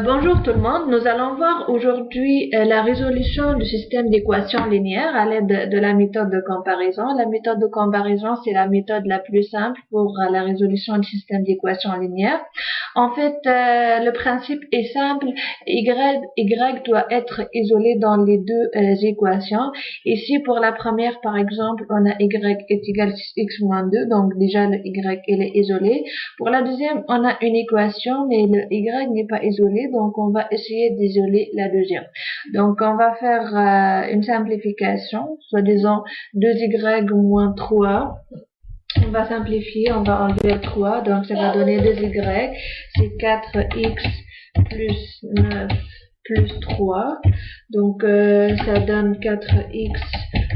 Bonjour tout le monde, nous allons voir aujourd'hui la résolution du système d'équations linéaires à l'aide de la méthode de comparaison. La méthode de comparaison, c'est la méthode la plus simple pour la résolution du système d'équations linéaires. En fait, le principe est simple, y doit être isolé dans les deux équations. Ici, pour la première, par exemple, on a y est égal à 6x moins 2, donc déjà le y il est isolé. Pour la deuxième, on a une équation, mais le y n'est pas isolé, donc on va essayer d'isoler la deuxième. Donc on va faire une simplification, soit disant 2y moins 3. On va simplifier, on va enlever 3, donc ça va donner 2y, c'est 4x plus 9 plus 3, donc ça donne 4x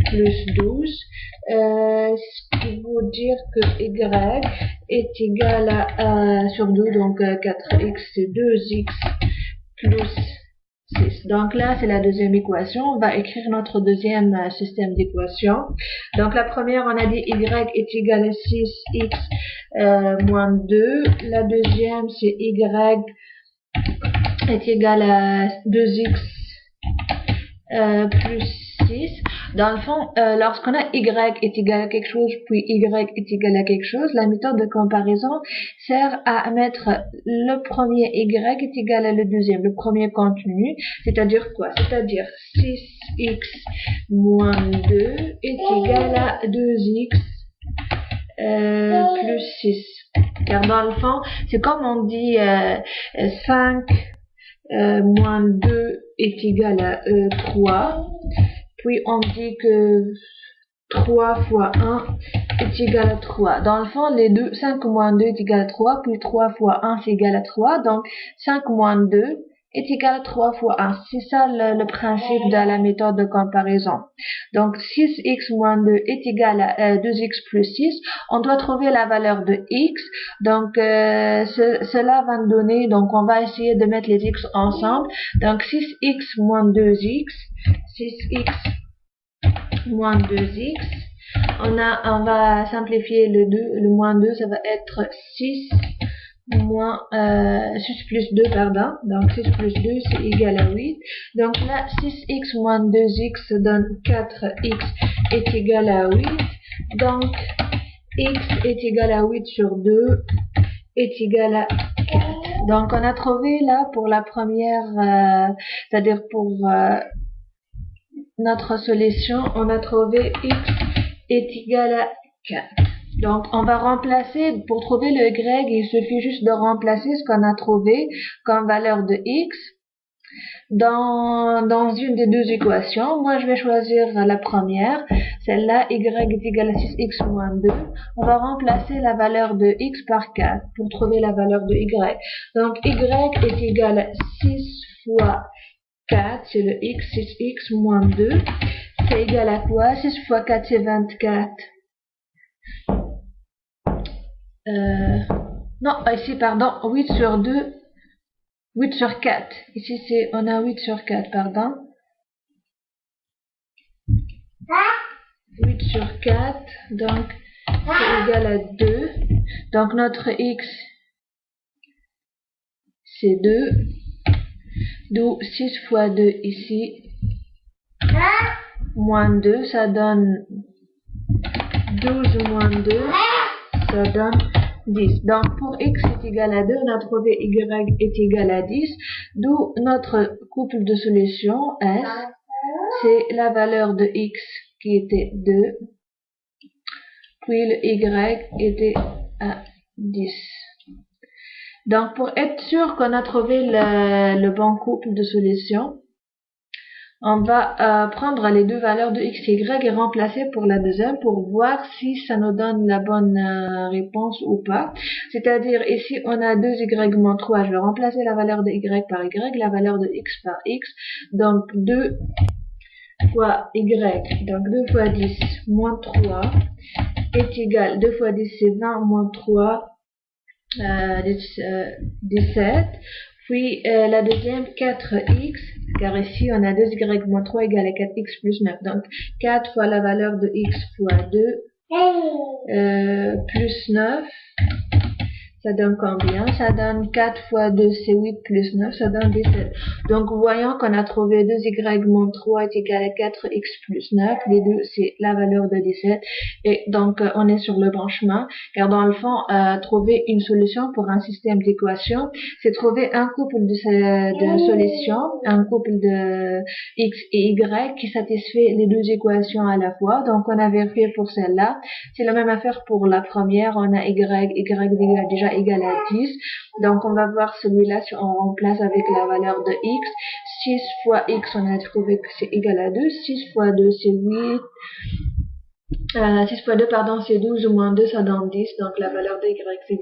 plus 12, ce qui veut dire que y est égal à sur 2, donc 4x c'est 2x plus 6. Donc là, c'est la deuxième équation. On va écrire notre deuxième système d'équations. Donc la première, on a dit y est égal à 6x moins 2. La deuxième, c'est y est égal à 2x plus 6. Dans le fond, lorsqu'on a y est égal à quelque chose, puis y est égal à quelque chose, la méthode de comparaison sert à mettre le premier y est égal à le deuxième, le premier continu, c'est-à-dire quoi? C'est-à-dire 6x moins 2 est égal à 2x plus 6. Car dans le fond, c'est comme on dit 5 moins 2 est égal à 3. Puis on dit que 3 fois 1 est égal à 3. Dans le fond, les deux, 5 moins 2 est égal à 3, puis 3 fois 1 c'est égal à 3. Donc 5 moins 2 est égal à 3 fois 1. C'est ça le principe de la méthode de comparaison. Donc 6x moins 2 est égal à 2x plus 6. On doit trouver la valeur de x. Donc cela va nous donner, donc on va essayer de mettre les x ensemble. Donc 6x moins 2x, 6x moins 2x. On va simplifier le 2, le moins 2, ça va être 6 plus 2, pardon. Donc 6 plus 2, c'est égal à 8. Donc là, 6x moins 2x donne 4x est égal à 8. Donc x est égal à 8 sur 2 est égal à 4. Donc on a trouvé là pour la première, c'est-à-dire pour notre solution, on a trouvé x est égal à 4. Donc, on va remplacer, pour trouver le y, il suffit juste de remplacer ce qu'on a trouvé comme valeur de x dans une des deux équations. Moi, je vais choisir la première, celle-là, y est égal à 6x moins 2. On va remplacer la valeur de x par 4 pour trouver la valeur de y. Donc, y est égal à 6 fois 4, c'est le x, 6x moins 2. C'est égal à quoi? 6 fois 4, c'est 24. Non, ici, pardon, 8 sur 2, 8 sur 4. Ici, on a 8 sur 4, pardon. 8 sur 4, donc c'est égal à 2. Donc notre x, c'est 2. D'où 6 fois 2 ici, moins 2, ça donne 12 moins 2, ça donne 10. Donc pour x est égal à 2, on a trouvé y est égal à 10, d'où notre couple de solutions S, c'est la valeur de x qui était 2, puis le y était à 10. Donc, pour être sûr qu'on a trouvé le bon couple de solutions, on va prendre les deux valeurs de x et y et remplacer pour la deuxième pour voir si ça nous donne la bonne réponse ou pas. C'est-à-dire, ici, on a 2y moins 3. Je vais remplacer la valeur de y par y, la valeur de x par x. Donc, 2 fois y, donc 2 fois 10 moins 3 est égal, 2 fois 10 c'est 20 moins 3, 17, puis la deuxième 4x, car ici on a 2y moins 3 égale à 4x plus 9, donc 4 fois la valeur de x fois 2 plus 9, Ça donne combien? Ça donne 4 fois 2, c'est 8 plus 9, ça donne 17. Donc, voyons qu'on a trouvé 2y moins 3 est égal à 4x plus 9. Les deux, c'est la valeur de 17. Et donc, on est sur le bon chemin. Car dans le fond, trouver une solution pour un système d'équations, c'est trouver un couple de solutions, un couple de x et y qui satisfait les deux équations à la fois. Donc, on a vérifié pour celle-là. C'est la même affaire pour la première. On a y déjà égal à 10. Donc, on va voir celui-là si on remplace avec la valeur de x. 6 fois x, on a trouvé que c'est égal à 2. 6 fois 2, c'est 8. 6 fois 2, pardon, c'est 12, ou moins 2, ça donne 10, donc la valeur de y, c'est 10.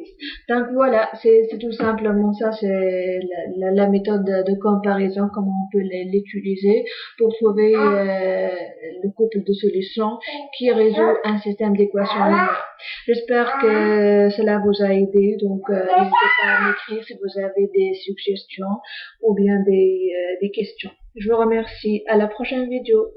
Donc voilà, c'est tout simplement ça, c'est la méthode de comparaison, comment on peut l'utiliser pour trouver le couple de solutions qui résout un système d'équations linéaires. J'espère que cela vous a aidé, donc n'hésitez pas à m'écrire si vous avez des suggestions ou bien des questions. Je vous remercie, à la prochaine vidéo.